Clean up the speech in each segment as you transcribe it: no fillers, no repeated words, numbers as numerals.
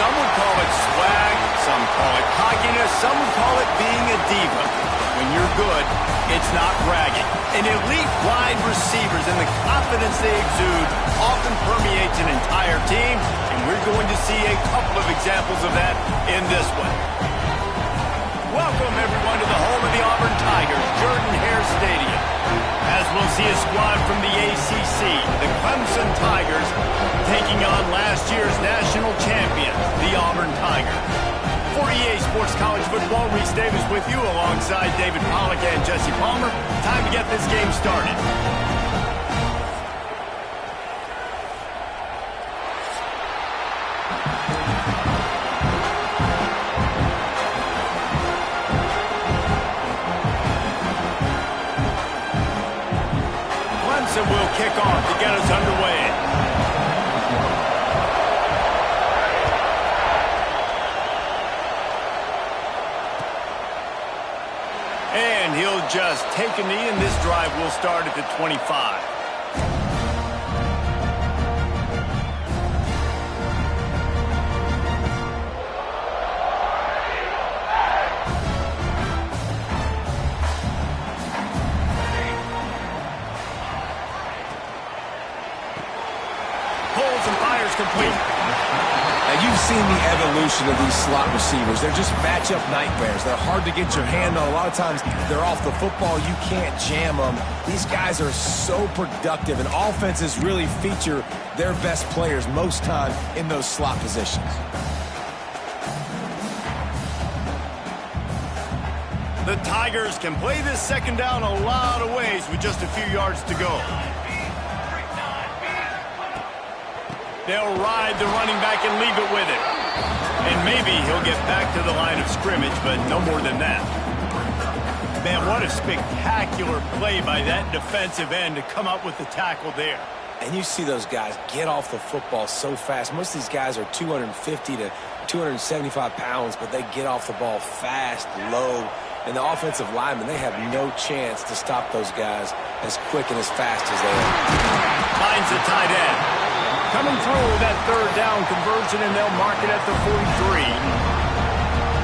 Some would call it swag, some call it cockiness, some would call it being a diva. When you're good, it's not bragging. And elite wide receivers and the confidence they exude often permeates an entire team, and we're going to see a couple of examples of that in this one. Welcome, everyone, to the home of the Auburn Tigers, Jordan-Hare Stadium. As we'll see a squad from the ACC, the Clemson Tigers, taking on last year's national champion, the Auburn Tigers. For EA Sports College Football, Reese Davis with you alongside David Pollack and Jesse Palmer. Time to get this game started. Clemson will kick off to get us underway. And he'll just take a knee, and this drive will start at the 25. Pulls and fires complete. Now, you've seen the evolution of these slot receivers. They're just matchup nightmares. They're hard to get your hand on. A lot of times, they're off the football. You can't jam them. These guys are so productive, and offenses really feature their best players most time in those slot positions. The Tigers can play this second down a lot of ways with just a few yards to go. They'll ride the running back and leave it with it. And maybe he'll get back to the line of scrimmage, but no more than that. Man, what a spectacular play by that defensive end to come up with the tackle there. And you see those guys get off the football so fast. Most of these guys are 250 to 275 pounds, but they get off the ball fast, low. And the offensive linemen, they have no chance to stop those guys as quick and as fast as they are. Finds the tight end. Coming through that third down conversion, and they'll mark it at the 43.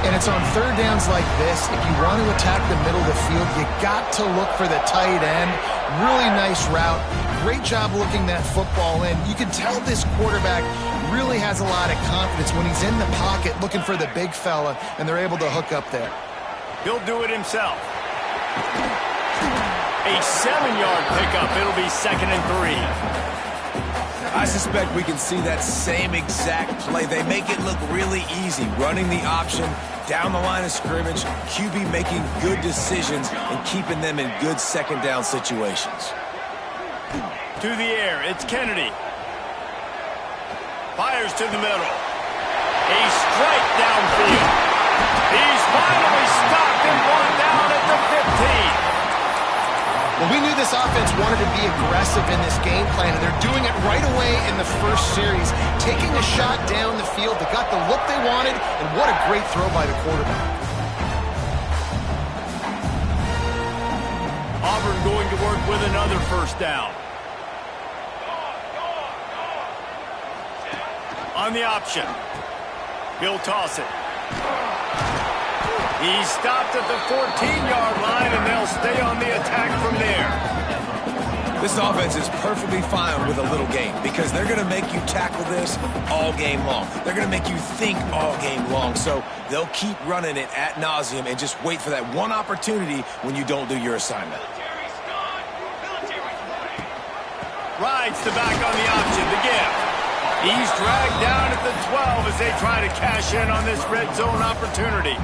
And it's on third downs like this. If you want to attack the middle of the field, you got to look for the tight end. Really nice route. Great job looking that football in. You can tell this quarterback really has a lot of confidence when he's in the pocket looking for the big fella, and they're able to hook up there. He'll do it himself. A 7-yard pickup. It'll be 2nd and 3. I suspect we can see that same exact play. They make it look really easy, running the option down the line of scrimmage, QB making good decisions and keeping them in good second down situations. To the air, it's Kennedy. Fires to the middle. A strike downfield. He's finally stopped and brought down at the 15. Well, we knew this offense wanted to be aggressive in this game plan, and they're doing it right away in the first series, taking a shot down the field. They got the look they wanted, and what a great throw by the quarterback. Auburn going to work with another first down. On the option. He'll toss it. He's stopped at the 14-yard line, and they'll stay on the attack from there. This offense is perfectly fine with a little game because they're going to make you tackle this all game long. They're going to make you think all game long. So they'll keep running it ad nauseum and just wait for that one opportunity when you don't do your assignment. Rides the back on the option, the gift. He's dragged down at the 12 as they try to cash in on this red zone opportunity.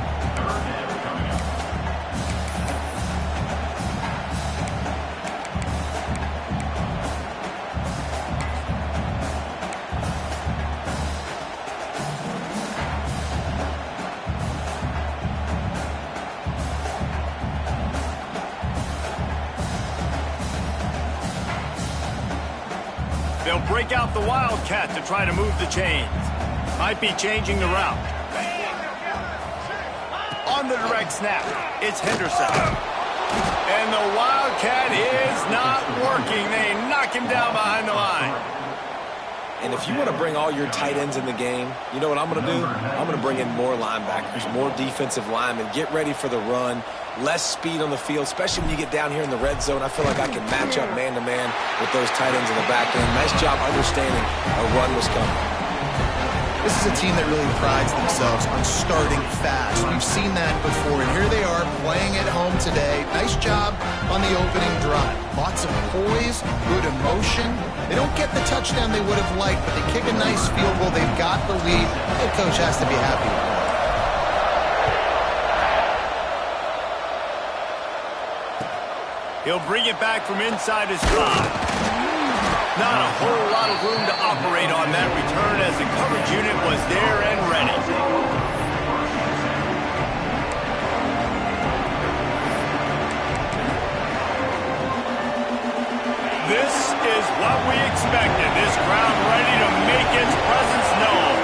They'll break out the Wildcat to try to move the chains. Might be changing the route. On the direct snap, it's Henderson. And the Wildcat is not working. They knock him down behind the line. And if you want to bring all your tight ends in the game, you know what I'm going to do? I'm going to bring in more linebackers, more defensive linemen, get ready for the run, less speed on the field, especially when you get down here in the red zone. I feel like I can match up man-to-man with those tight ends in the back end. Nice job understanding a run was coming. This is a team that really prides themselves on starting fast. We've seen that before, and here they are playing at home today. Nice job on the opening drive. Lots of poise, good emotion. They don't get the touchdown they would have liked, but they kick a nice field goal. They've got the lead. Head coach has to be happy with that. He'll bring it back from inside his drive. Not a whole lot of room to operate on that return as the coverage unit was there and ready. This is what we expected. This crowd ready to make its presence known.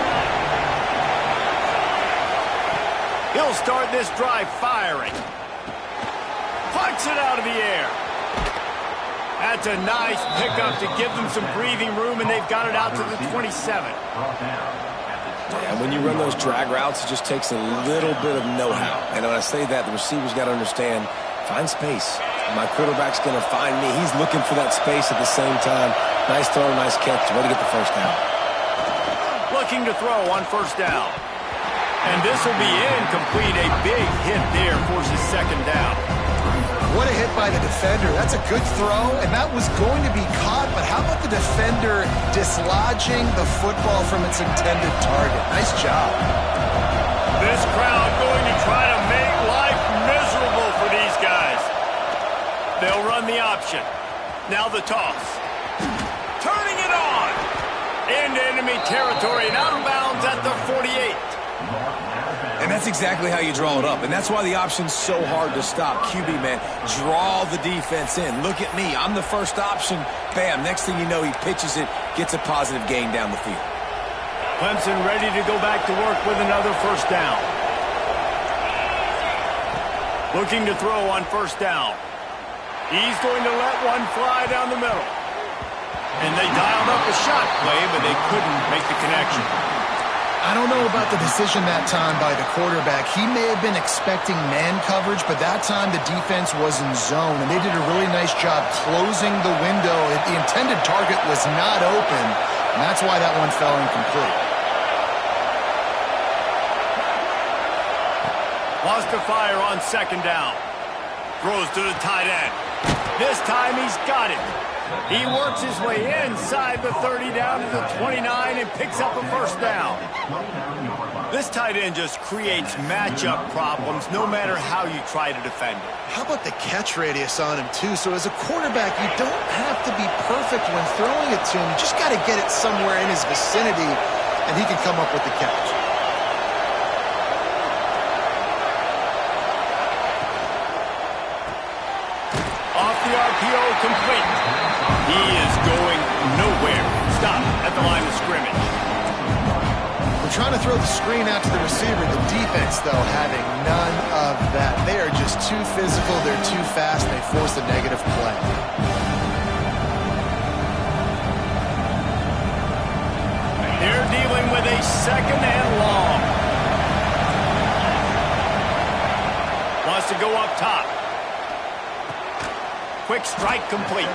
He'll start this drive firing. Punts it out of the air. That's a nice pickup to give them some breathing room, and they've got it out to the 27. And when you run those drag routes, it just takes a little bit of know-how. And when I say that, the receiver's got to understand, find space. My quarterback's going to find me. He's looking for that space at the same time. Nice throw, nice catch. Way to get the first down. Looking to throw on first down. And this will be incomplete. A big hit there forces second down. What a hit by the defender. That's a good throw, and that was going to be caught, but how about the defender dislodging the football from its intended target? Nice job. This crowd going to try to make life miserable for these guys. They'll run the option. Now the toss. Turning it on. Into enemy territory and out of bounds at the 48. And that's exactly how you draw it up. And that's why the option's so hard to stop. QB, man, draw the defense in. Look at me. I'm the first option. Bam. Next thing you know, he pitches it, gets a positive gain down the field. Clemson ready to go back to work with another first down. Looking to throw on first down. He's going to let one fly down the middle. And they dialed up a shot play, but they couldn't make the connection. I don't know about the decision that time by the quarterback. He may have been expecting man coverage, but that time the defense was in zone, and they did a really nice job closing the window. The intended target was not open, and that's why that one fell incomplete. Lost to fire on second down. Throws to the tight end. This time he's got it. He works his way inside the 30 down to the 29 and picks up a first down. This tight end just creates matchup problems no matter how you try to defend it. How about the catch radius on him, too? So as a quarterback, you don't have to be perfect when throwing it to him. You just got to get it somewhere in his vicinity, and he can come up with the catch. Off the RPO, complete. He is going nowhere. Stop at the line of scrimmage. We're trying to throw the screen out to the receiver. The defense, though, having none of that. They are just too physical. They're too fast. They force a negative play. They're dealing with a second and long. Wants to go up top. Quick strike complete.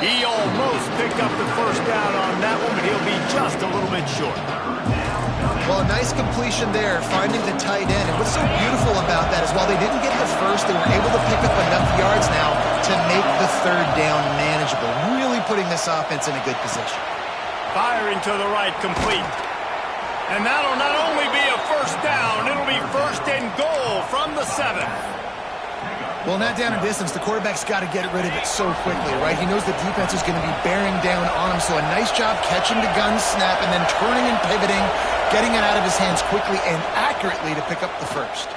He almost picked up the first down on that one, but he'll be just a little bit short. Well, a nice completion there, finding the tight end. And what's so beautiful about that is while they didn't get the first, they were able to pick up enough yards now to make the third down manageable. Really putting this offense in a good position. Firing to the right, complete. And that'll not only be a first down, it'll be first and goal from the 7. Well, not down in distance. The quarterback's got to get rid of it so quickly, right? He knows the defense is going to be bearing down on him, so a nice job catching the gun snap and then turning and pivoting, getting it out of his hands quickly and accurately to pick up the first.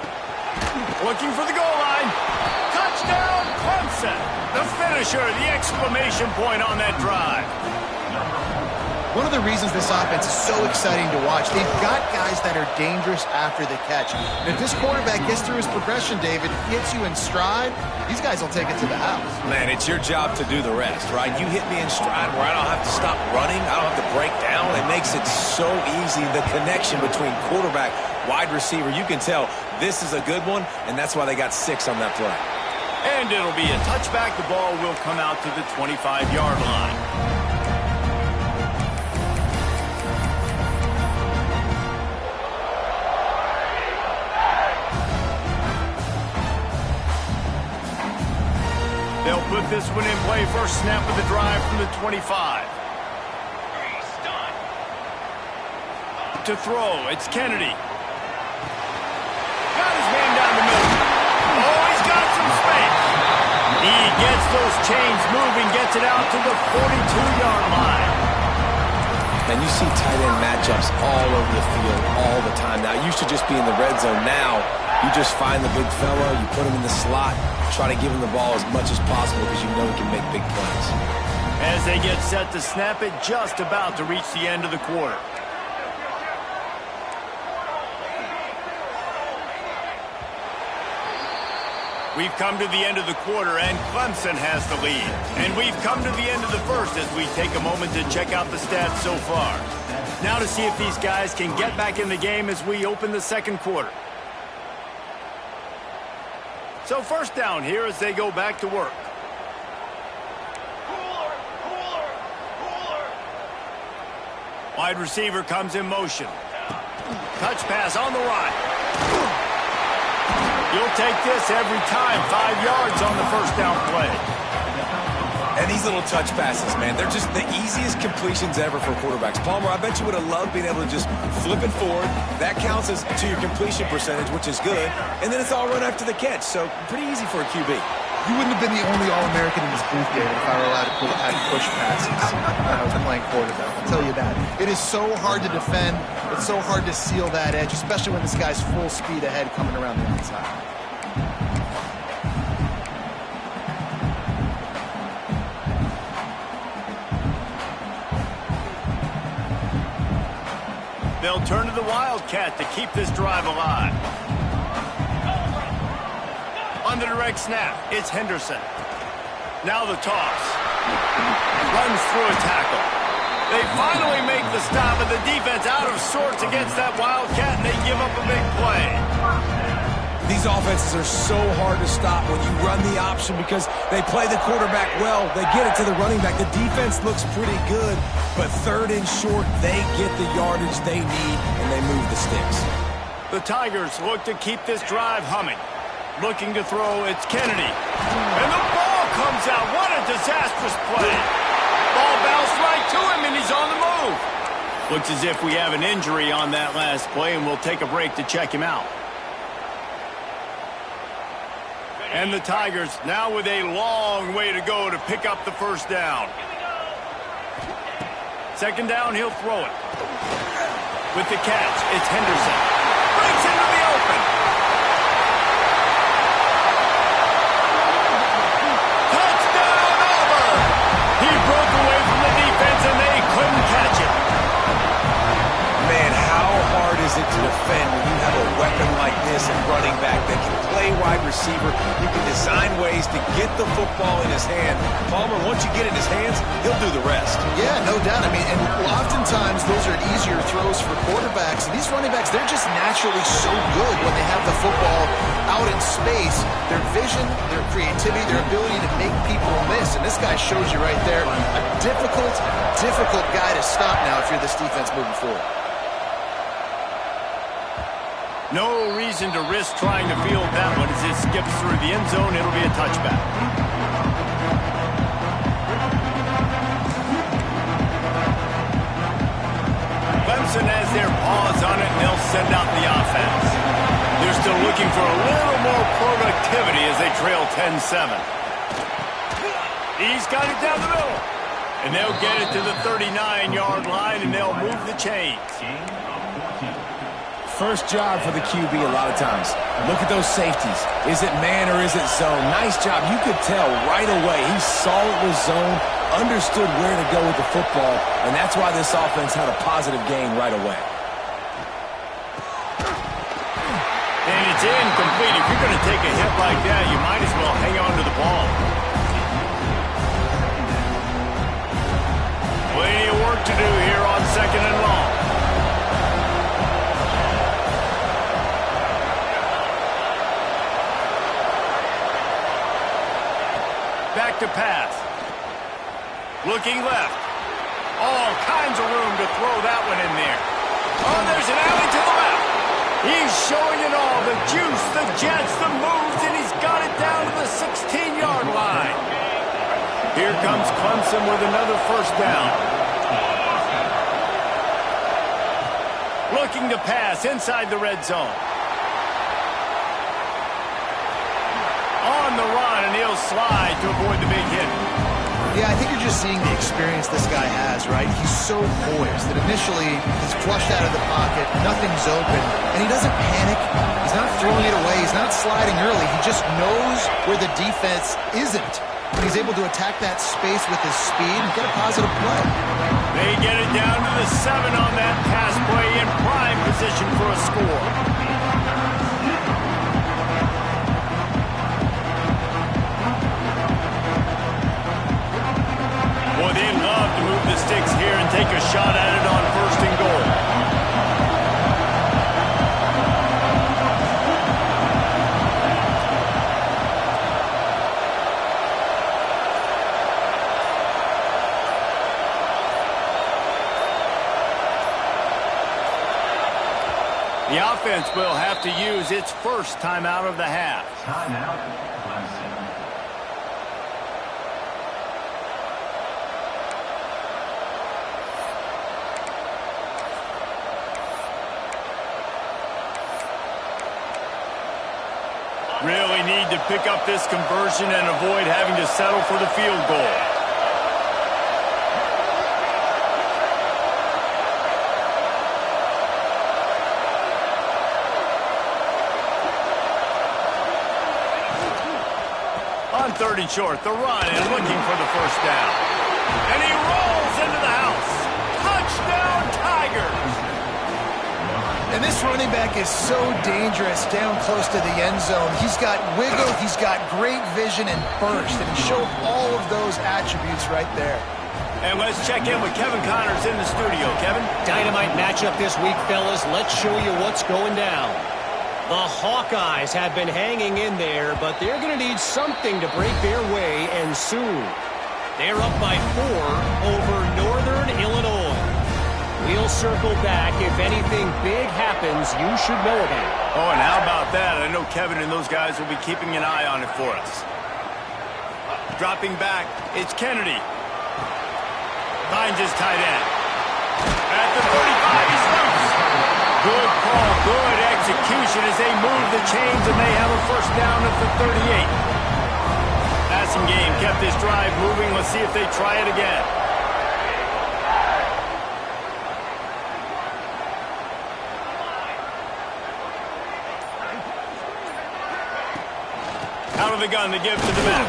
Looking for the goal line. Touchdown, Clemson. The finisher, the exclamation point on that drive. One of the reasons this offense is so exciting to watch, they've got guys that are dangerous after the catch. And if this quarterback gets through his progression, David, hits you in stride, these guys will take it to the house. Man, it's your job to do the rest, right? You hit me in stride where I don't have to stop running. I don't have to break down. It makes it so easy, the connection between quarterback, wide receiver. You can tell this is a good one, and that's why they got 6 on that play. And it'll be a touchback. The ball will come out to the 25-yard line. They'll put this one in play. First snap of the drive from the 25. To throw, it's Kennedy. Got his man down the middle. Oh, he's got some space. He gets those chains moving, gets it out to the 42-yard line. And you see tight end matchups all over the field all the time. Now, it used to just be in the red zone. Now, you just find the big fella, you put him in the slot, try to give him the ball as much as possible because you know he can make big plays. As they get set to snap it, just about to reach the end of the quarter. We've come to the end of the quarter, and Clemson has the lead. And we've come to the end of the first as we take a moment to check out the stats so far. Now to see if these guys can get back in the game as we open the second quarter. So first down here as they go back to work. Wide receiver comes in motion. Touch pass on the right. You'll take this every time. 5 yards on the first down play. And these little touch passes, man, they're just the easiest completions ever for quarterbacks. Palmer, I bet you would have loved being able to just flip it forward. That counts as to your completion percentage, which is good. And then it's all run after the catch, so pretty easy for a QB. You wouldn't have been the only All-American in this booth, David, if I were allowed to push passes when I was playing quarterback. I'll tell you that. It is so hard to defend. It's so hard to seal that edge, especially when this guy's full speed ahead coming around the outside. They'll turn to the Wildcat to keep this drive alive. On the direct snap, it's Henderson. Now the toss. Runs through a tackle. They finally make the stop, and the defense out of sorts against that Wildcat, and they give up a big play. These offenses are so hard to stop when you run the option because they play the quarterback well. They get it to the running back. The defense looks pretty good, but third and short, they get the yardage they need, and they move the sticks. The Tigers look to keep this drive humming. Looking to throw, it's Kennedy. And the ball comes out. What a disastrous play. Ball bounced right to him, and he's on the move. Looks as if we have an injury on that last play, and we'll take a break to check him out. And the Tigers now with a long way to go to pick up the first down. Second down, he'll throw it. With the catch, it's Henderson. Breaks into the open. Touchdown, Auburn! He broke away from the defense, and they couldn't catch it. Man, how hard is it to defend when you have a weapon like this at running back that can play wide receiver? You can design ways to get the football in his hand. Palmer, once you get it in his hands, he'll do the rest. Yeah, no doubt. I mean, and oftentimes those are easier throws for quarterbacks. And these running backs, they're just naturally so good when they have the football out in space. Their vision, their creativity, their ability to make people miss. And this guy shows you right there a difficult guy to stop now if you're this defense moving forward. No reason to risk trying to field that one as it skips through the end zone. It'll be a touchback. Clemson has their paws on it, and they'll send out the offense. They're still looking for a little more productivity as they trail 10-7. He's got it down the middle. And they'll get it to the 39-yard line, and they'll move the chains. First job for the QB a lot of times. Look at those safeties. Is it man or is it zone? Nice job. You could tell right away. He saw it was zone, understood where to go with the football, and that's why this offense had a positive gain right away. And it's incomplete. If you're going to take a hit like that, you might as well hang on to the ball. Plenty of work to do here on 2nd and long. Back to pass. Looking left. All kinds of room to throw that one in there. Oh, there's an alley to the left. He's showing it all. The juice, the jets, the moves, and he's got it down to the 16-yard line. Here comes Clemson with another first down. Looking to pass inside the red zone. On the run, and he'll slide to avoid the big hit. Yeah, I think you're just seeing the experience this guy has, right? He's so poised that initially he's flushed out of the pocket, nothing's open, and he doesn't panic. He's not throwing it away. He's not sliding early. He just knows where the defense isn't. And he's able to attack that space with his speed and get a positive play. They get it down to the 7 on that pass play in prime position for a score. Boy, they'd love to move the sticks here and take a shot at it on 1st and goal. The offense will have to use its first timeout of the half. Timeout, Clemson. Really need to pick up this conversion and avoid having to settle for the field goal. On 3rd and short, the run and looking for the first down. And he rolls into the house. Touchdown, Tigers! And this running back is so dangerous down close to the end zone. He's got wiggle, he's got great vision and burst, and he showed all of those attributes right there. And let's check in with Kevin Connors in the studio. Kevin? Dynamite matchup this week, fellas. Let's show you what's going down. The Hawkeyes have been hanging in there, but they're going to need something to break their way, and soon. They're up by 4 over Northern Illinois. We'll circle back. If anything big happens, you should know about it. Oh, and how about that? I know Kevin and those guys will be keeping an eye on it for us. Dropping back, it's Kennedy. Finds his tight end. At the 35, he's loose. Good call, good execution as they move the chains, and they have a first down at the 38. Passing game kept this drive moving. Let's see if they try it again. Out of the gun to give to the back.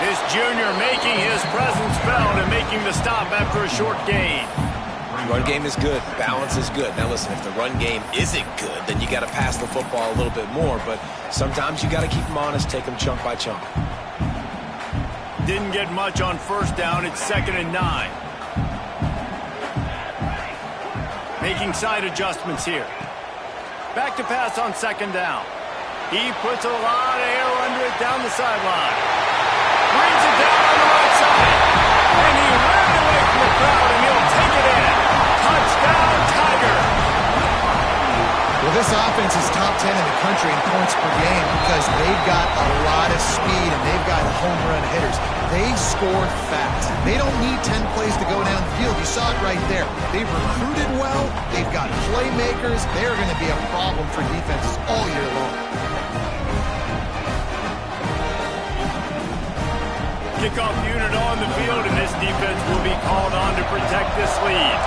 This junior making his presence felt and making the stop after a short gain. Run game is good. Balance is good. Now listen, if the run game isn't good, then you got to pass the football a little bit more. But sometimes you got to keep them honest, take them chunk by chunk. Didn't get much on first down. It's 2nd and 9. Making side adjustments here. Back to pass on 2nd down. He puts a lot of air under it down the sideline. Brings it down on the right side. And he ran away from the crowd, and he'll take it in. Touchdown, Tiger. Well, this offense is top 10 in the country in points per game because they've got a lot of speed and they've got home run hitters. They score fast. They don't need 10 plays to go down the field. You saw it right there. They've recruited well. They've got playmakers. They're going to be a problem for defenses all year long. Kickoff unit on the field, and this defense will be called on to protect this lead.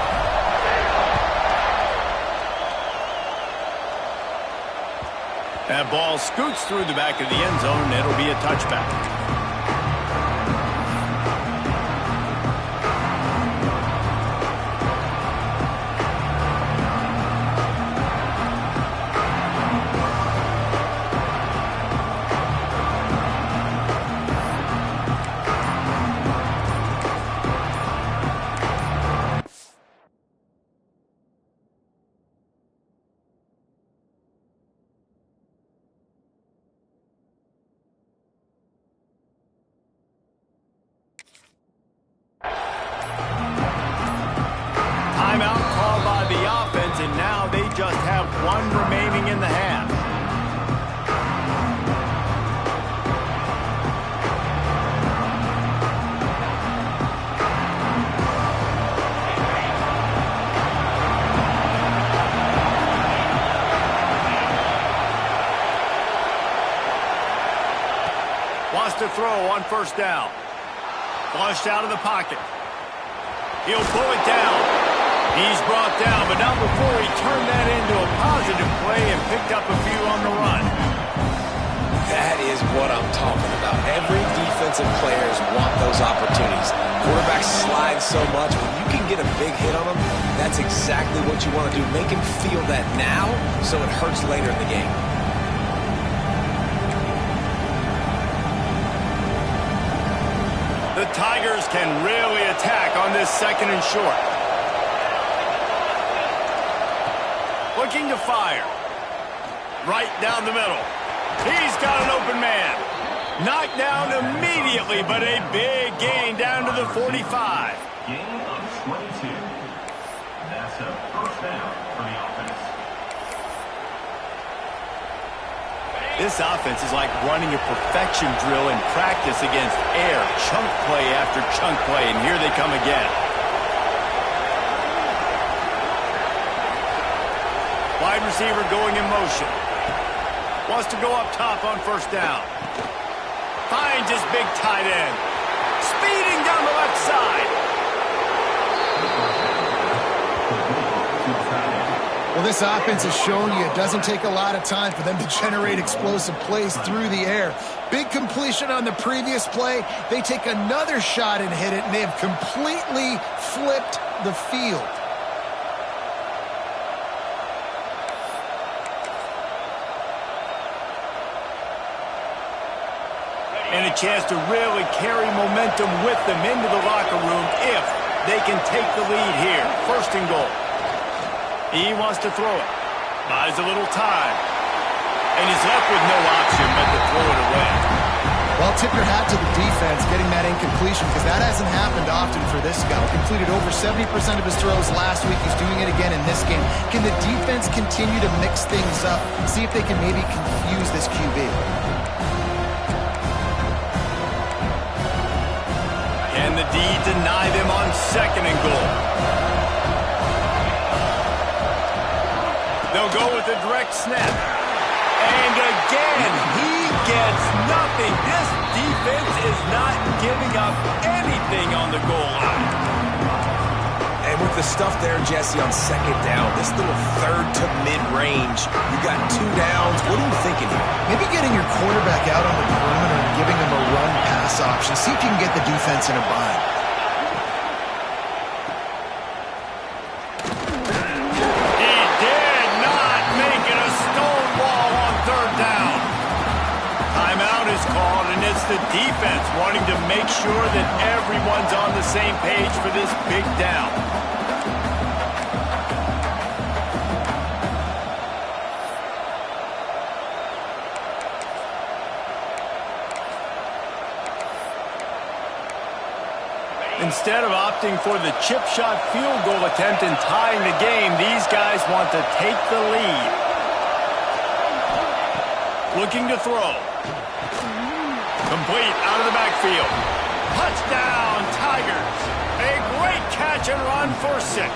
That ball scoots through the back of the end zone, and it'll be a touchback. Timeout called by the offense, and now they just have one remaining in the half. Wants to throw on first down. Flushed out of the pocket. He'll pull it down. He's brought down, but not before he turned that into a positive play and picked up a few on the run. That is what I'm talking about. Every defensive players want those opportunities. Quarterbacks slide so much. When you can get a big hit on them, that's exactly what you want to do. Make him feel that now so it hurts later in the game. The Tigers can really attack on this second and short. Looking to fire. Right down the middle. He's got an open man. Knocked down immediately, but a big gain down to the 45. Gain of 22. That's a first down for the offense. This offense is like running a perfection drill in practice against air. Chunk play after chunk play, and here they come again. Wide receiver going in motion. Wants to go up top on first down. Finds his big tight end. Speeding down the left side. Well, this offense has shown you it doesn't take a lot of time for them to generate explosive plays through the air. Big completion on the previous play. They take another shot and hit it, and they have completely flipped the field. And a chance to really carry momentum with them into the locker room if they can take the lead here. First and goal. He wants to throw it. Buys a little time. And he's left with no option but to throw it away. Well, tip your hat to the defense getting that incompletion because that hasn't happened often for this guy. Completed over 70% of his throws last week. He's doing it again in this game. Can the defense continue to mix things up? See if they can maybe confuse this QB. Can the D deny them on second and goal? They'll go with a direct snap. And again, he gets nothing. This defense is not giving up anything on the goal line. And with the stuff there, Jesse, on second down, this little third to mid-range, you got 2 downs. What are you thinking here? Maybe getting your quarterback out on the perimeter and giving him a run-pass option. See if you can get the defense in a bind. He did not make it a stone wall on third down. Timeout is called, and it's the defense wanting to make sure that everyone's on the same page for this big down. Instead of opting for the chip shot field goal attempt and tying the game, these guys want to take the lead. Looking to throw. Complete out of the backfield. Touchdown, Tigers. A great catch and run for 6.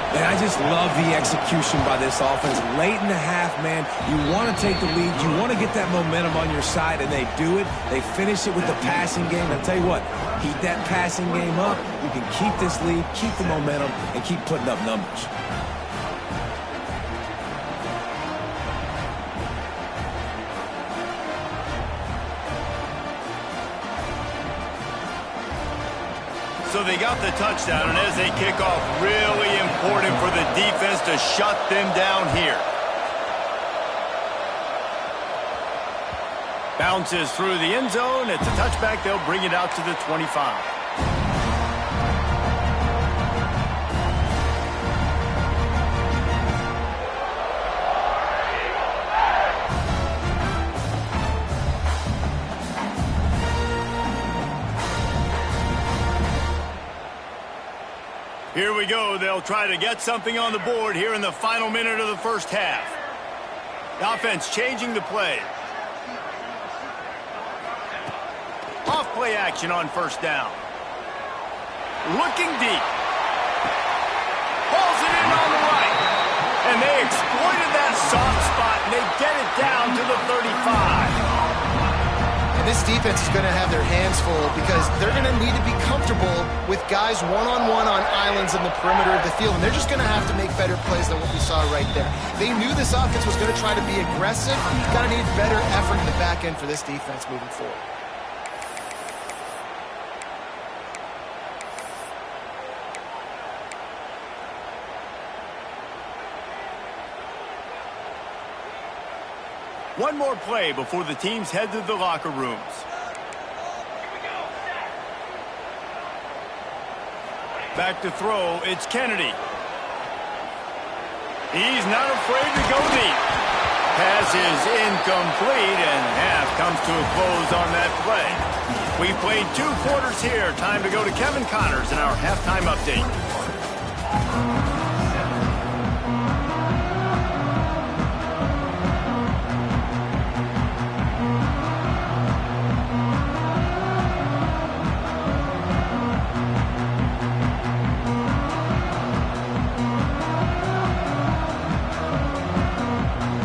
And I just love the execution by this offense. Late in the half, man, you want to take the lead. You want to get that momentum on your side, and they do it. They finish it with the passing game. I'll tell you what, keep that passing game up. You can keep this lead, keep the momentum, and keep putting up numbers. So they got the touchdown, and as they kick off, really important for the defense to shut them down here. Bounces through the end zone. It's a touchback. They'll bring it out to the 25. Here we go. They'll try to get something on the board here in the final minute of the first half. The offense changing the play. Off-play action on first down. Looking deep. Pulls it in on the right. And they exploited that soft spot, and they get it down to the 35. This defense is going to have their hands full because they're going to need to be comfortable with guys one-on-one on islands in the perimeter of the field, and they're just going to have to make better plays than what we saw right there. They knew this offense was going to try to be aggressive. You've got to need better effort in the back end for this defense moving forward. One more play before the teams head to the locker rooms. Back to throw, it's Kennedy. He's not afraid to go deep. Pass is incomplete, and half comes to a close on that play. We've played 2 quarters here. Time to go to Kevin Connors in our halftime update.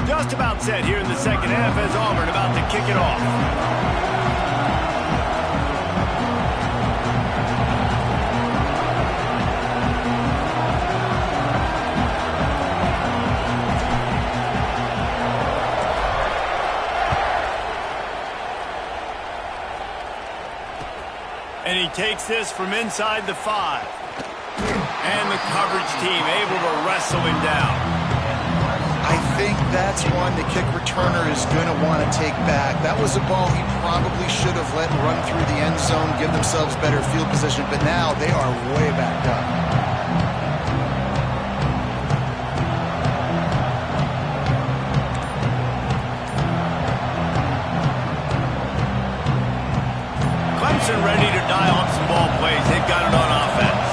Just about set here in the second half as Auburn about to kick it off. And he takes this from inside the 5. And the coverage team able to wrestle him down. I think that's one the kick returner is going to want to take back. That was a ball he probably should have let run through the end zone, give themselves better field position, but now they are way backed up. Clemson ready to dial up some ball plays. They've got it on offense.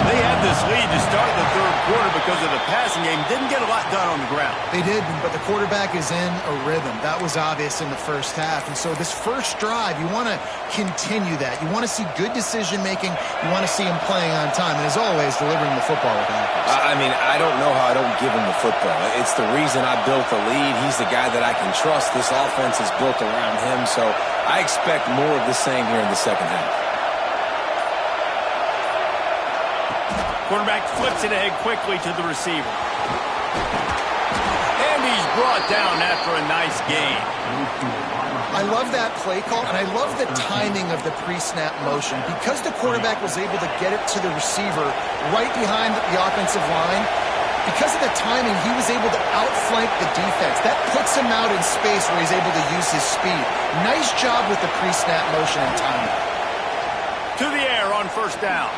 They had this lead to start the third quarter because of the passing game. Didn't get a lot done on the ground. They did, but the quarterback is in a rhythm. That was obvious in the first half. And so this first drive, you want to continue that. You want to see good decision-making. You want to see him playing on time. And as always, delivering the football with accuracy. I mean, I don't know how I don't give him the football. It's the reason I built the lead. He's the guy that I can trust. This offense is built around him. So I expect more of the same here in the second half. Quarterback flips it ahead quickly to the receiver. And he's brought down after a nice gain. I love that play call, and I love the timing of the pre-snap motion. Because the quarterback was able to get it to the receiver right behind the offensive line, because of the timing, he was able to outflank the defense. That puts him out in space where he's able to use his speed. Nice job with the pre-snap motion and timing. To the air on first down.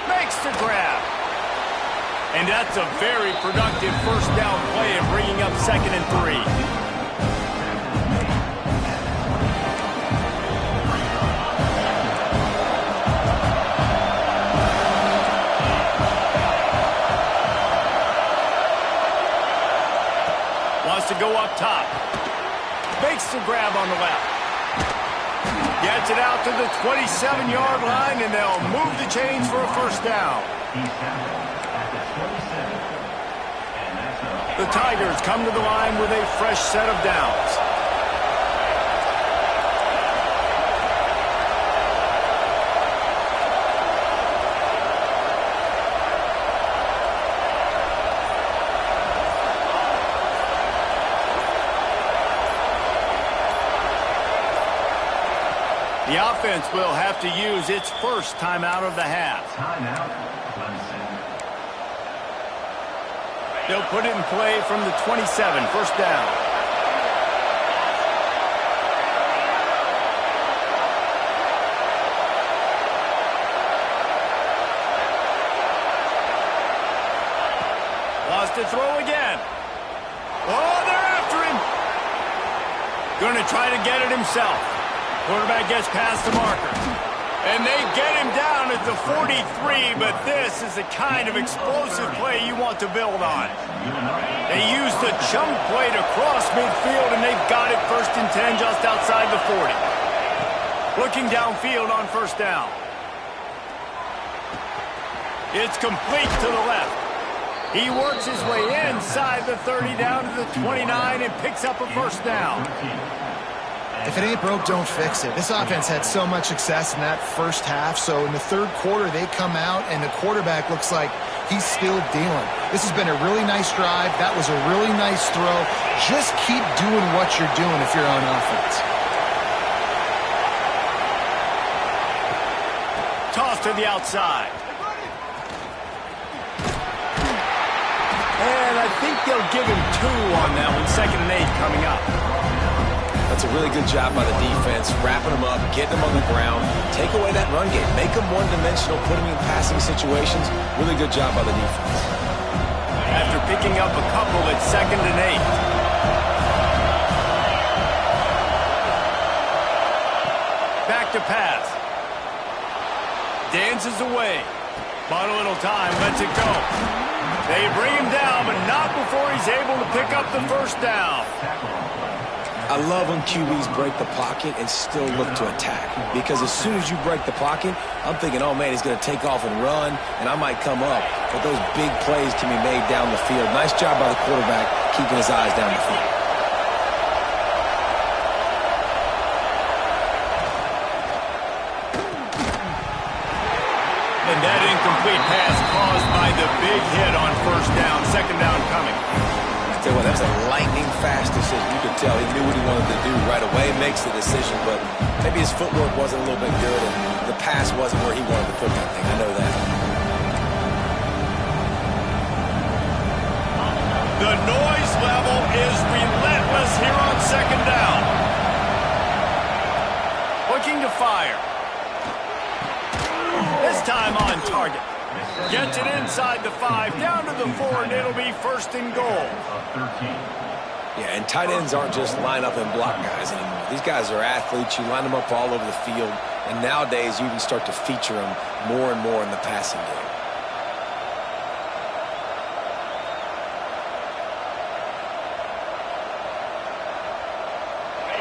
Makes the grab. And that's a very productive first down play and bringing up 2nd and 3. Wants to go up top. Makes the grab on the left. Gets it out to the 27-yard line, and they'll move the chains for a first down. The Tigers come to the line with a fresh set of downs. The offense will have to use its first timeout of the half. Timeout, Clemson. They'll put it in play from the 27, first down. Lost to throw again. Oh, they're after him. Going to try to get it himself. Quarterback gets past the marker. And they get him down at the 43, but this is the kind of explosive play you want to build on. They used the chunk play to cross midfield, and they've got it first and 10 just outside the 40. Looking downfield on first down. It's complete to the left. He works his way inside the 30 down to the 29 and picks up a first down. If it ain't broke, don't fix it. This offense had so much success in that first half, so in the third quarter they come out and the quarterback looks like he's still dealing. This has been a really nice drive. That was a really nice throw. Just keep doing what you're doing if you're on offense. Toss to the outside. And I think they'll give him 2 on that one. 2nd and 8 coming up. That's a really good job by the defense, wrapping them up, getting them on the ground, take away that run game, make them one-dimensional, put them in passing situations. Really good job by the defense. After picking up a couple, it's 2nd and 8. Back to pass. Dances away. Bought a little time, lets it go. They bring him down, but not before he's able to pick up the first down. I love when QBs break the pocket and still look to attack. Because as soon as you break the pocket, I'm thinking, oh, man, he's going to take off and run, and I might come up. But those big plays can be made down the field. Nice job by the quarterback keeping his eyes down the field. And that incomplete pass caused by the big hit on first down. 2nd down coming. Tell you what, that was a lightning-fast decision. You could tell he knew what he wanted to do right away, makes the decision, but maybe his footwork wasn't a little bit good, and the pass wasn't where he wanted to put that thing. I know that. The noise level is relentless here on 2nd down. Looking to fire. This time on target. Gets it inside the 5, down to the 4, and it'll be 1st and goal. Yeah, and tight ends aren't just line up and block guys anymore. These guys are athletes. You line them up all over the field, and nowadays you can start to feature them more and more in the passing game.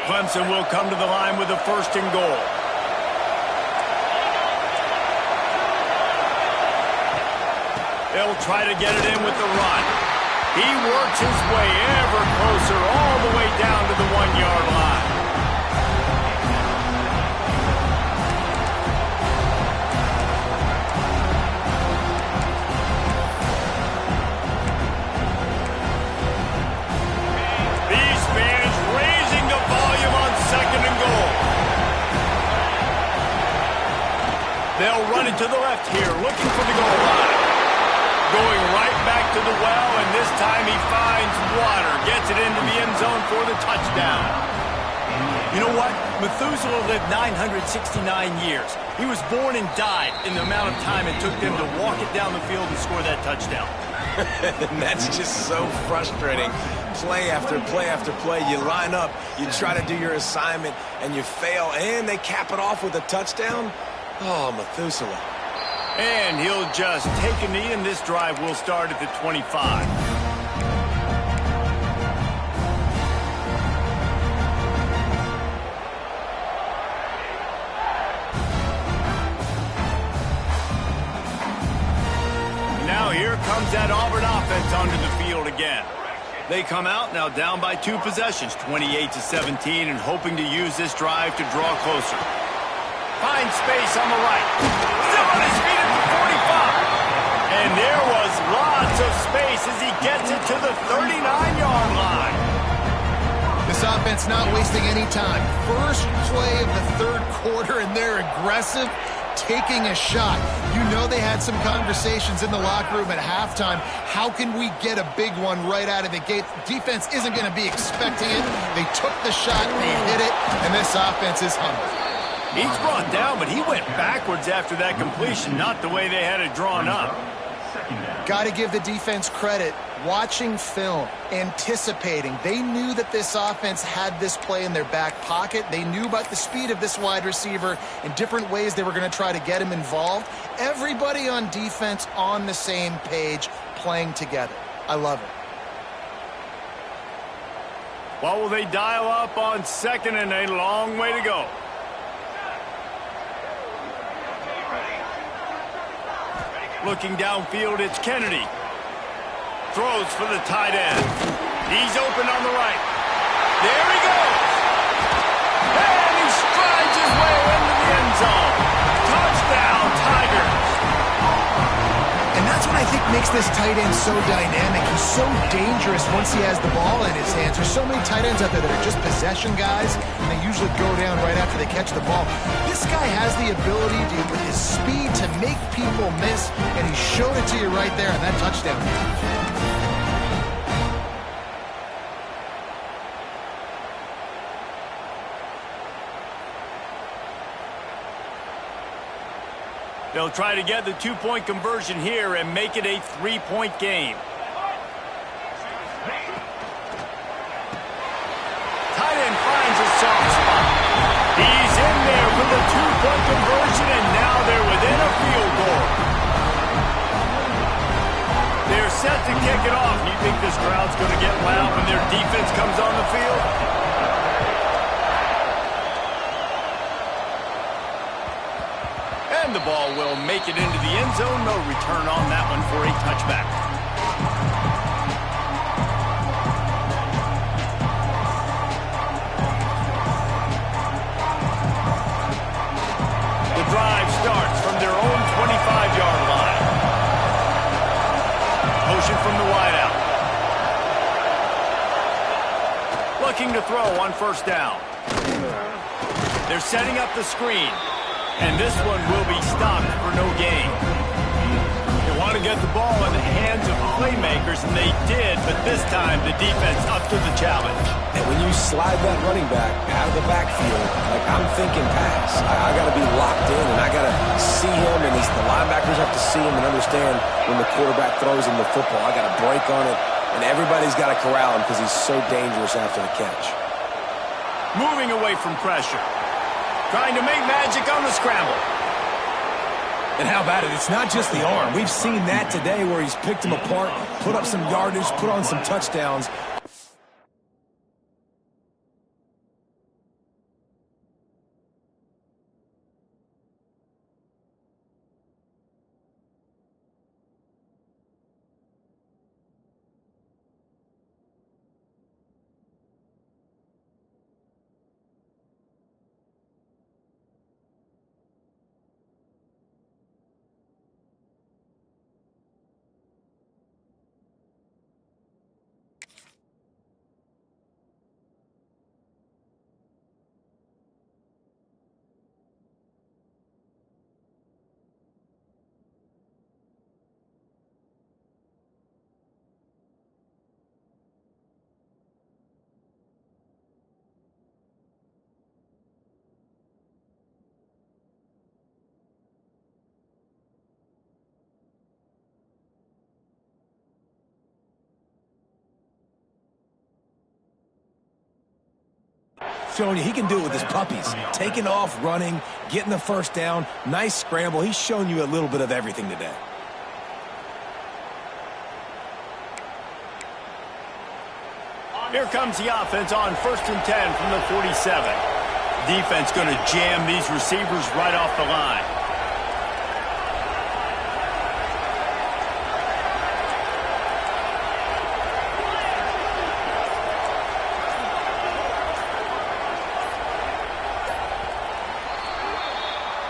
Clemson will come to the line with a 1st and goal. They'll try to get it in with the run. He works his way ever closer all the way down to the 1-yard line. These fans raising the volume on 2nd and goal. They'll run it to the left here, looking for the goal line. Going right back to the well, and this time he finds water. Gets it into the end zone for the touchdown. You know what? Methuselah lived 969 years. He was born and died in the amount of time it took them to walk it down the field and score that touchdown. And that's just so frustrating. Play after play after play. You line up, you try to do your assignment, and you fail, and they cap it off with a touchdown? Oh, Methuselah. And he'll just take a knee, and this drive will start at the 25. Now here comes that Auburn offense onto the field again. They come out now down by 2 possessions, 28-17, and hoping to use this drive to draw closer. Finds space on the right. Still on his feet at the 45. And there was lots of space as he gets it to the 39-yard line. The this offense not wasting any time. First play of the third quarter, and they're aggressive, taking a shot. You know they had some conversations in the locker room at halftime. How can we get a big one right out of the gate? Defense isn't going to be expecting it. They took the shot, they hit it, and this offense is humble. He's brought down, but he went backwards after that completion, not the way they had it drawn up. Got to give the defense credit. Watching film, anticipating. They knew that this offense had this play in their back pocket. They knew about the speed of this wide receiver and different ways they were going to try to get him involved. Everybody on defense on the same page, playing together. I love it. What will they dial up on second and a long way to go? Looking downfield, it's Kennedy. Throws for the tight end. He's open on the right. There he goes. And he strides his way into the end zone. Touchdown, Tigers. And that's what I think makes this tight end so dynamic. He's so dangerous once he has the ball in his hands. There's so many tight ends out there that are just possession guys, and they usually go down right after they catch the ball. This guy has the ability to, with his speed, to make people miss, and he showed it to you right there on that touchdown. They'll try to get the two-point conversion here and make it a three-point game. Tight end finds a soft spot. He's in there for the two-point conversion, and now they're within a field goal. They're set to kick it off. You think this crowd's going to get loud when their defense comes on the field? And the ball will make it into the end zone. No return on that one for a touchback. The drive starts from their own 25-yard line. Motion from the wideout. Looking to throw on first down. They're setting up the screen. And this one will be stopped for no gain. They want to get the ball in the hands of playmakers, and they did, but this time the defense up to the challenge. And when you slide that running back out of the backfield, like I'm thinking pass, I got to be locked in, and I got to see him, and the linebackers have to see him and understand when the quarterback throws him the football. I got to break on it, and everybody's got to corral him because he's so dangerous after the catch. Moving away from pressure. Trying to make magic on the scramble. And how about it? It's not just the arm. We've seen that today where he's picked them apart, put up some yardage, put on some touchdowns. Showing you he can do it with his puppies. Taking off, running, getting the first down. Nice scramble. He's shown you a little bit of everything today. Here comes the offense on 1st and 10 from the 47. Defense going to jam these receivers right off the line.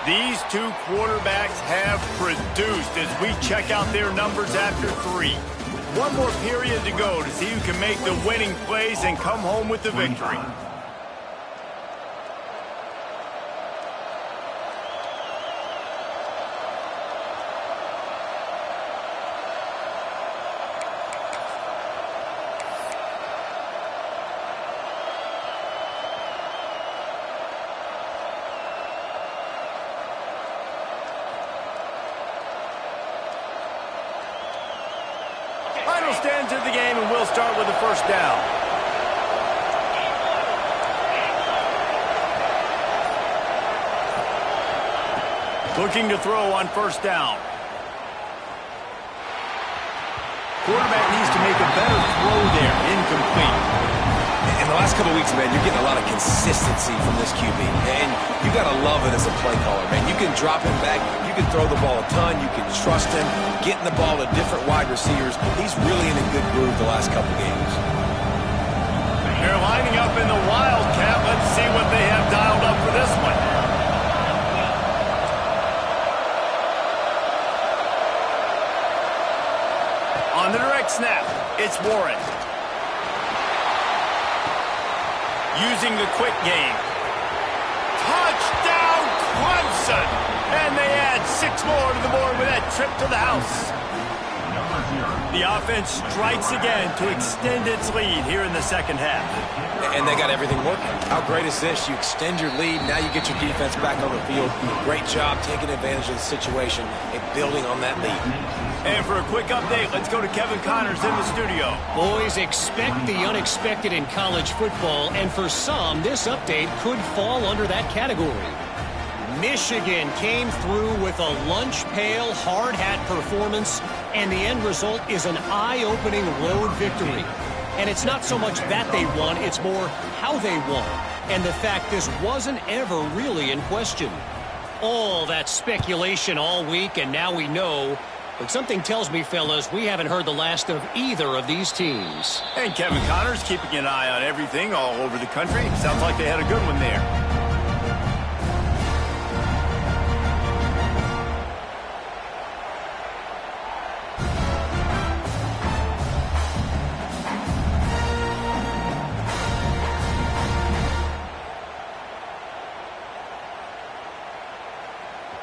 These two quarterbacks have produced as we check out their numbers after 3. One more period to go to see who can make the winning plays and come home with the victory. Final stands of the game, and we'll start with the first down. Looking to throw on first down. Quarterback needs to make a better throw there. Incomplete. In the last couple of weeks, man, you're getting a lot of consistency from this QB. And you got to love it as a play caller, man. You can drop him back. You can throw the ball a ton. You can trust him. Getting the ball to different wide receivers. He's really in a good groove the last couple games. They're lining up in the Wildcat. Let's see what they have dialed up for this one. On the direct snap, it's Warren. Using the quick game. Touchdown, Clemson! And they add 6 more to the board with that trip to the house. The offense strikes again to extend its lead here in the second half. And they got everything working. How great is this? You extend your lead, now you get your defense back on the field. Great job taking advantage of the situation and building on that lead. And for a quick update, let's go to Kevin Connors in the studio. Boys, expect the unexpected in college football, and for some, this update could fall under that category. Michigan came through with a lunch pail, hard hat performance, and the end result is an eye-opening road victory. And it's not so much that they won, it's more how they won. And the fact this wasn't ever really in question. All that speculation all week, and now we know. But something tells me, fellas, we haven't heard the last of either of these teams. And Kevin Connors keeping an eye on everything all over the country. Sounds like they had a good one there.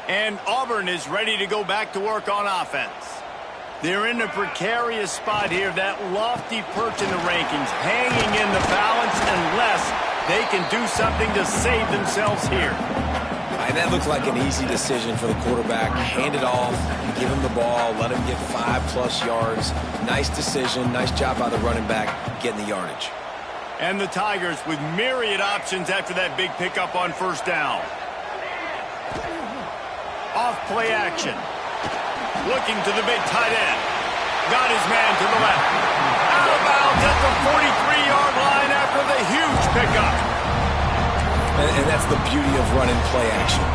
And Auburn is ready to go back to work on offense. They're in a precarious spot here, that lofty perch in the rankings, hanging in the balance unless they can do something to save themselves here. And that looked like an easy decision for the quarterback. Hand it off, give him the ball, let him get 5+ yards. Nice decision, nice job by the running back getting the yardage. And the Tigers with myriad options after that big pickup on first down. Off play action. Looking to the big tight end. Got his man to the left. Out of bounds at the 43-yard line after the huge pickup. And that's the beauty of running play action.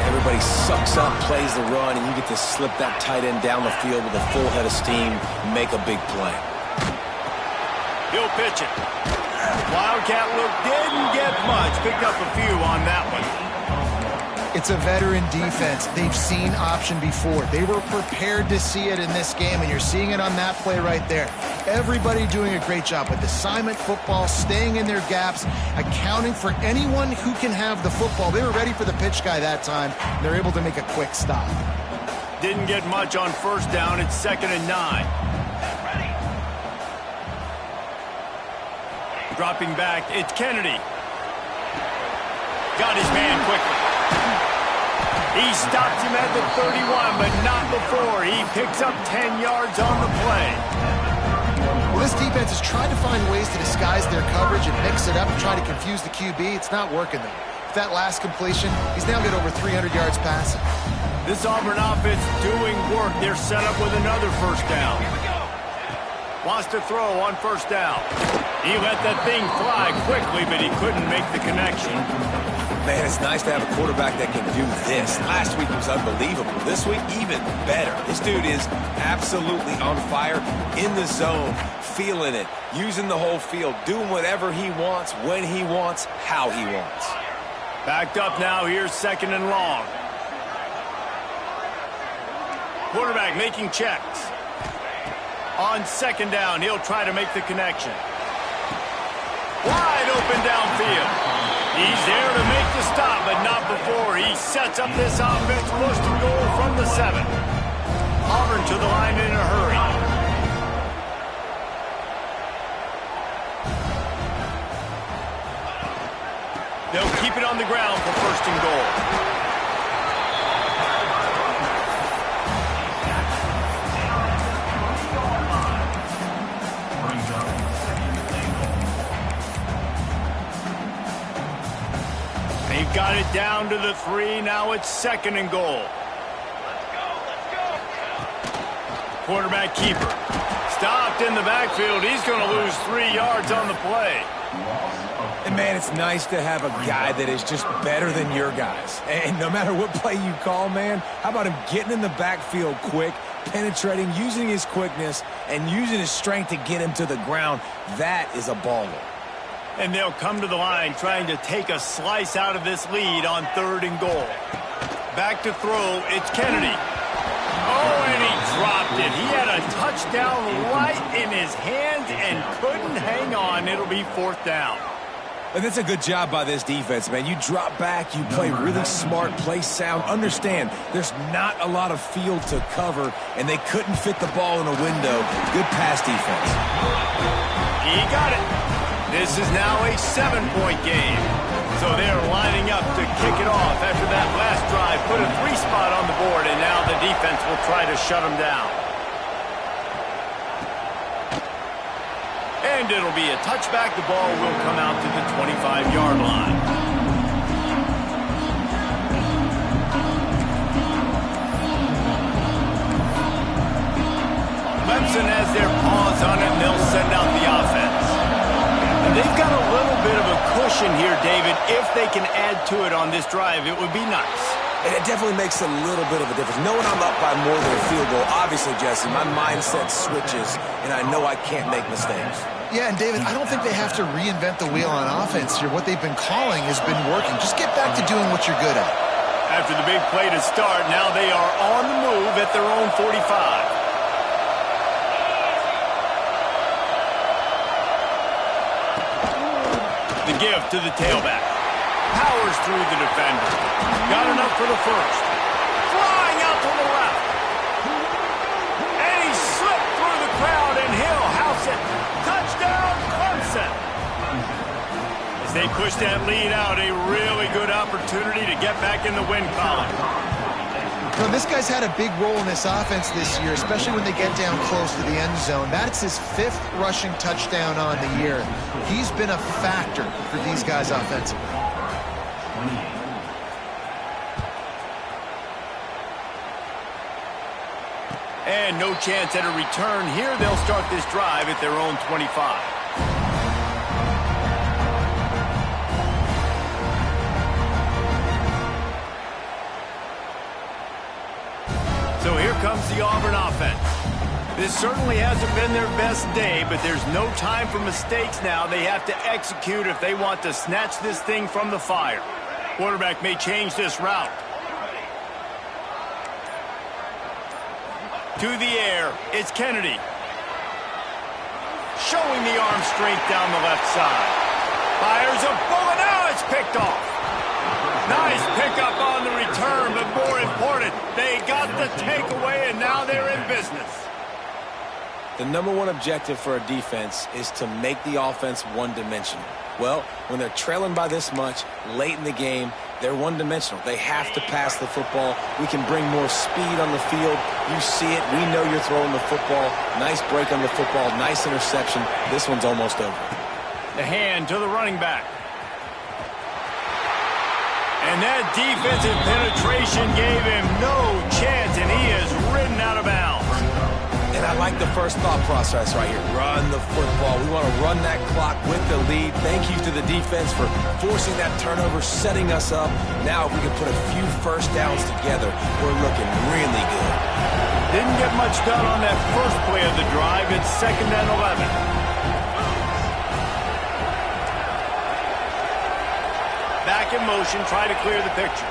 Everybody sucks up, plays the run, and you get to slip that tight end down the field with a full head of steam, make a big play. He'll pitch it. Wildcat look didn't get much. Picked up a few on that one. It's a veteran defense. They've seen option before. They were prepared to see it in this game, and you're seeing it on that play right there. Everybody doing a great job with assignment football, staying in their gaps, accounting for anyone who can have the football. They were ready for the pitch guy that time, and they're able to make a quick stop. Didn't get much on first down. It's 2nd and 9. Dropping back, it's Kennedy. Got his man quickly. He stops him at the 31, but not before. He picks up 10 yards on the play. Well, this defense is trying to find ways to disguise their coverage and mix it up and try to confuse the QB. It's not working, though. With that last completion, he's now got over 300 yards passing. This Auburn offense doing work. They're set up with another first down. Wants to throw on first down. He let that thing fly quickly, but he couldn't make the connection. Man, it's nice to have a quarterback that can do this. Last week was unbelievable. This week, even better. This dude is absolutely on fire, in the zone, feeling it, using the whole field, doing whatever he wants, when he wants, how he wants. Backed up now. Here's 2nd and long. Quarterback making checks. On second down, he'll try to make the connection. Wide open downfield. He's there to make the stop, but not before he sets up this offense. First and goal from the 7. Auburn to the line in a hurry. They'll keep it on the ground for first and goal. They've got it down to the 3. Now it's second and goal. Let's go. Quarterback keeper. Stopped in the backfield. He's going to lose 3 yards on the play. And, man, it's nice to have a guy that is just better than your guys. And no matter what play you call, man, how about him getting in the backfield quick, penetrating, using his quickness, and using his strength to get him to the ground? That is a baller. And they'll come to the line trying to take a slice out of this lead on third and goal. Back to throw, it's Kennedy. Oh, and he dropped it. He had a touchdown right in his hands and couldn't hang on. It'll be fourth down. And that's a good job by this defense, man. You drop back, you play really smart, play sound. Understand, there's not a lot of field to cover, and they couldn't fit the ball in a window. Good pass defense. He got it. This is now a 7-point game. So they're lining up to kick it off after that last drive. Put a 3 spot on the board, and now the defense will try to shut them down. And it'll be a touchback. The ball will come out to the 25-yard line. Clemson has their paws on it, and they'll send out the offense. And they've got a little bit of a cushion here, David. If they can add to it on this drive, it would be nice. And it definitely makes a little bit of a difference. Knowing I'm up by more than a field goal, obviously, Jesse, my mindset switches, and I know I can't make mistakes. Yeah, and David, I don't think they have to reinvent the wheel on offense here. What they've been calling has been working. Just get back to doing what you're good at. After the big play to start, now they are on the move at their own 45. The give to the tailback. Powers through the defender. Got enough for the first. Flying out to the left. And he slipped through the crowd, and he'll house it. Touchdown, Clemson. As they push that lead out, a really good opportunity to get back in the win column. You know, this guy's had a big role in this offense this year, especially when they get down close to the end zone. That's his 5th rushing touchdown on the year. He's been a factor for these guys offensively. And no chance at a return here. They'll start this drive at their own 25. So here comes the Auburn offense. This certainly hasn't been their best day, but there's no time for mistakes now. They have to execute if they want to snatch this thing from the fire. Quarterback may change this route. To the air, it's Kennedy. Showing the arm strength down the left side. Fires a bullet. Now it's picked off. Nice pickup on the return, but more important, they got the takeaway, and now they're in business. The #1 objective for a defense is to make the offense one-dimensional. Well, when they're trailing by this much late in the game, they're one-dimensional. They have to pass the football. We can bring more speed on the field. You see it. We know you're throwing the football. Nice break on the football. Nice interception. This one's almost over. The hand to the running back. And that defensive penetration gave him no chance, and he is ridden out of bounds. And I like the first thought process right here. Run the football. We want to run that clock with the lead. Thank you to the defense for forcing that turnover, setting us up. Now if we can put a few first downs together, we're looking really good. Didn't get much done on that first play of the drive. It's 2nd and 11. Back in motion, try to clear the picture.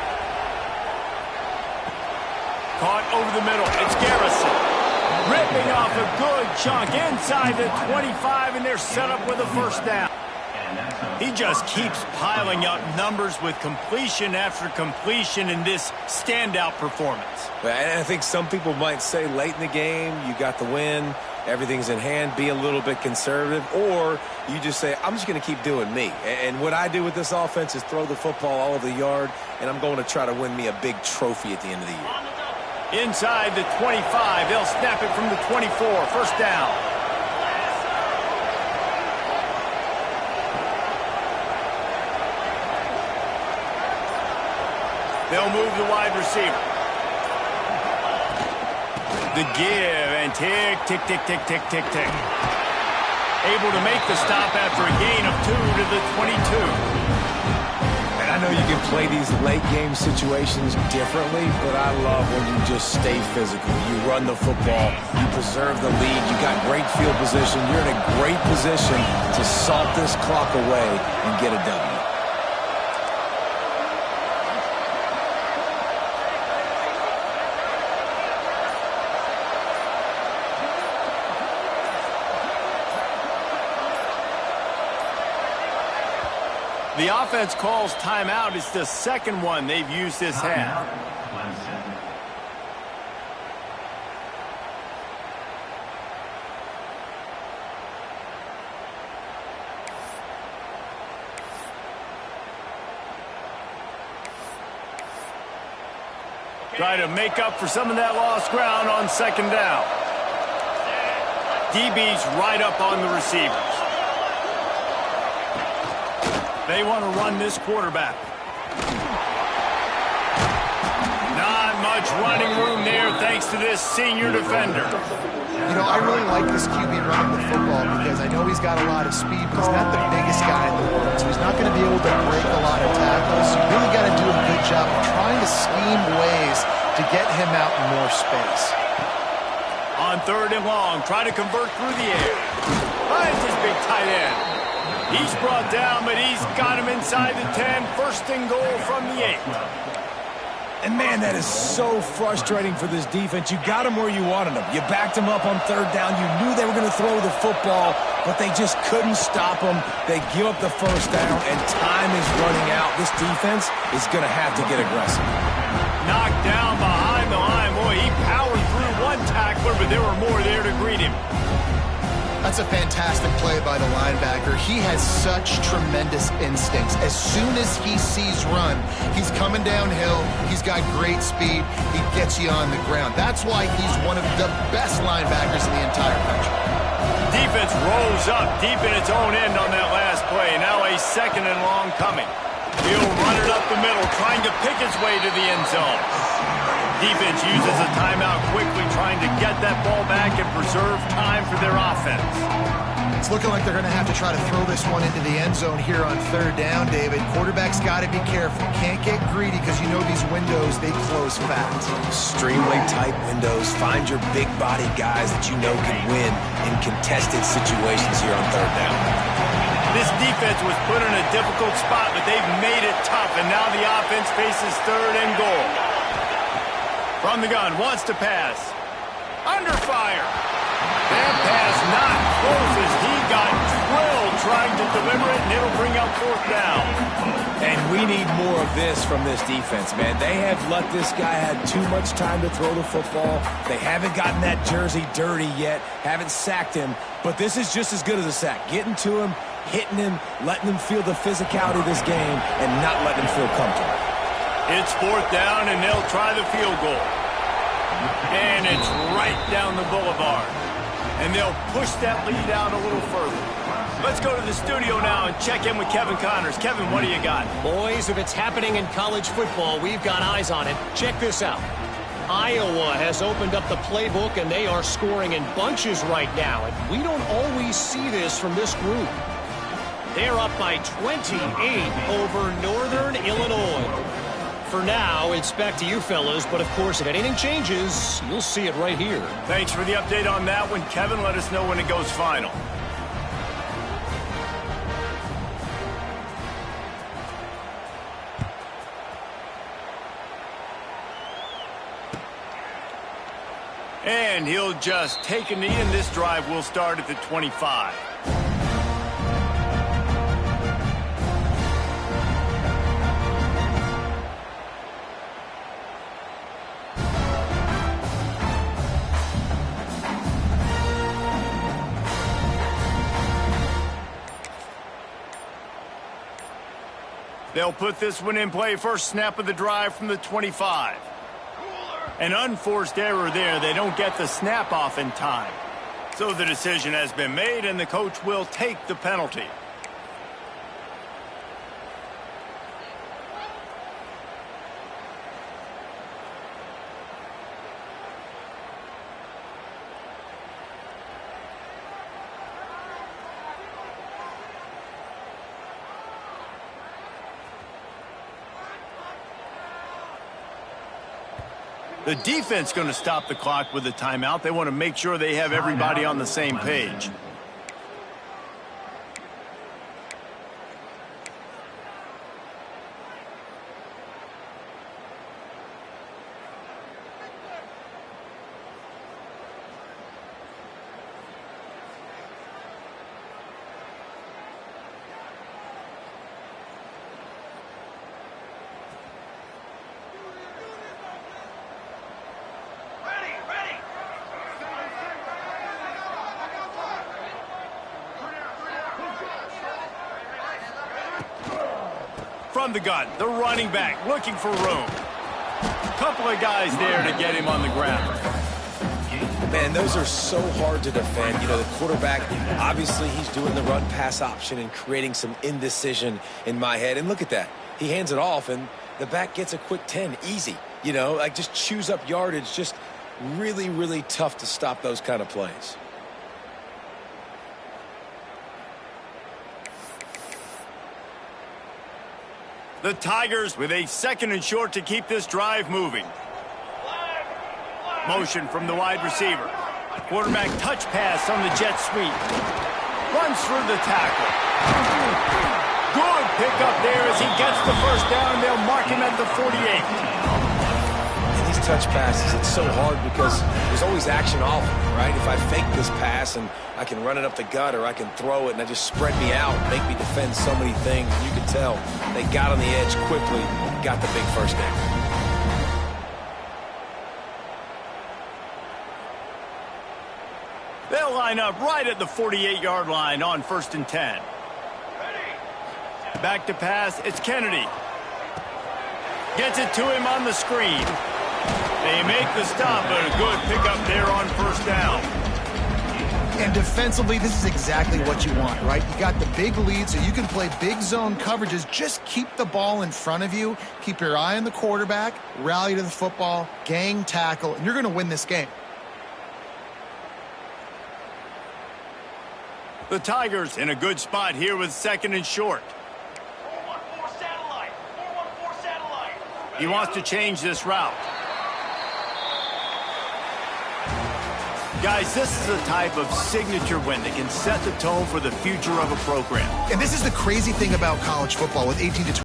Caught over the middle. It's Garrison. Ripping off a good chunk inside the 25, and they're set up with a first down. He just keeps piling up numbers with completion after completion in this standout performance. And I think some people might say late in the game, you got the win, everything's in hand, be a little bit conservative, or you just say, I'm just going to keep doing me. And what I do with this offense is throw the football all over the yard, and I'm going to try to win me a big trophy at the end of the year. Inside the 25, they'll snap it from the 24, first down. They'll move the wide receiver. The give, and tick, tick, tick, tick, tick, tick, tick. Able to make the stop after a gain of 2 to the 22. And I know you can play these late game situations differently, but I love when you just stay physical. You run the football, you preserve the lead, you got great field position, you're in a great position to salt this clock away and get a W. The offense calls timeout. It's the second one they've used this half. Try to make up for some of that lost ground on second down. DB's right up on the receivers. They want to run this quarterback. Not much running room there thanks to this senior defender. You know, I really like this QB running the football because I know he's got a lot of speed, but he's not the biggest guy in the world, so he's not going to be able to break a lot of tackles. You really got to do a good job of trying to scheme ways to get him out in more space. On third and long, try to convert through the air. Finds his big tight end. He's brought down, but he's got him inside the 10. First and goal from the 8. And, man, that is so frustrating for this defense. You got them where you wanted them. You backed them up on third down. You knew they were going to throw the football, but they just couldn't stop them. They give up the first down, and time is running out. This defense is going to have to get aggressive. Knocked down behind the line. Boy, he powered through one tackler, but there were more there to greet him. That's a fantastic play by the linebacker. He has such tremendous instincts. As soon as he sees run, he's coming downhill. He's got great speed. He gets you on the ground. That's why he's one of the best linebackers in the entire country. Defense rolls up deep in its own end on that last play. Now a second and long coming. He'll run it up the middle, trying to pick his way to the end zone. Defense uses a timeout quickly, trying to get that ball back and preserve time for their offense. It's looking like they're going to have to try to throw this one into the end zone here on third down, David. Quarterback's got to be careful. Can't get greedy because you know these windows, they close fast. Extremely tight windows. Find your big body guys that you know can win in contested situations here on third down. This defense was put in a difficult spot, but they've made it tough, and now the offense faces third and goal. From the gun, wants to pass. Under fire. That pass not close as he got drilled trying to deliver it, and it'll bring up fourth down. And we need more of this from this defense, man. They have let this guy have too much time to throw the football. They haven't gotten that jersey dirty yet, haven't sacked him, but this is just as good as a sack. Getting to him, hitting him, letting him feel the physicality of this game, and not letting him feel comfortable. It's fourth down, and they'll try the field goal. And it's right down the boulevard. And they'll push that lead out a little further. Let's go to the studio now and check in with Kevin Connors. Kevin, what do you got? Boys, if it's happening in college football, we've got eyes on it. Check this out. Iowa has opened up the playbook, and they are scoring in bunches right now. And we don't always see this from this group. They're up by 28 over Northern Illinois. For now, it's back to you fellas, but of course, if anything changes, you'll see it right here. Thanks for the update on that one, Kevin. Let us know when it goes final. And And he'll just take a knee, and this drive will start at the 25. They'll put this one in play first snap of the drive from the 25. An unforced error there. They don't get the snap off in time. So the decision has been made, and the coach will take the penalty. The defense going to stop the clock with a timeout. They want to make sure they have everybody on the same page. From the gun, the running back looking for room. Couple of guys there to get him on the ground. Man, those are so hard to defend. You know, the quarterback, obviously he's doing the run-pass option and creating some indecision in my head. And look at that. He hands it off, and the back gets a quick 10. Easy. You know, like just chews up yardage. Just really, really tough to stop those kind of plays. The Tigers with a 2nd and short to keep this drive moving. Motion from the wide receiver. Quarterback touch pass on the jet sweep. Runs through the tackle. Good pickup there as he gets the first down. They'll mark him at the 48. And these touch passes, it's so hard because there's always action off, right? If I fake this pass and I can run it up the gut, or I can throw it and I just spread me out, make me defend so many things. And you can tell they got on the edge quickly, got the big first down. They'll line up right at the 48-yard line on 1st and 10. Back to pass, it's Kennedy. Gets it to him on the screen. They make the stop, but a good pickup there on 1st down. And defensively, this is exactly what you want, right? You got the big lead, so you can play big zone coverages. Just keep the ball in front of you. Keep your eye on the quarterback. Rally to the football. Gang tackle. And you're going to win this game. The Tigers in a good spot here with 2nd and short. 4-1-4 satellite. 4-1-4 satellite. He wants to change this route. Guys, this is a type of signature win that can set the tone for the future of a program. And this is the crazy thing about college football with 18 to 20.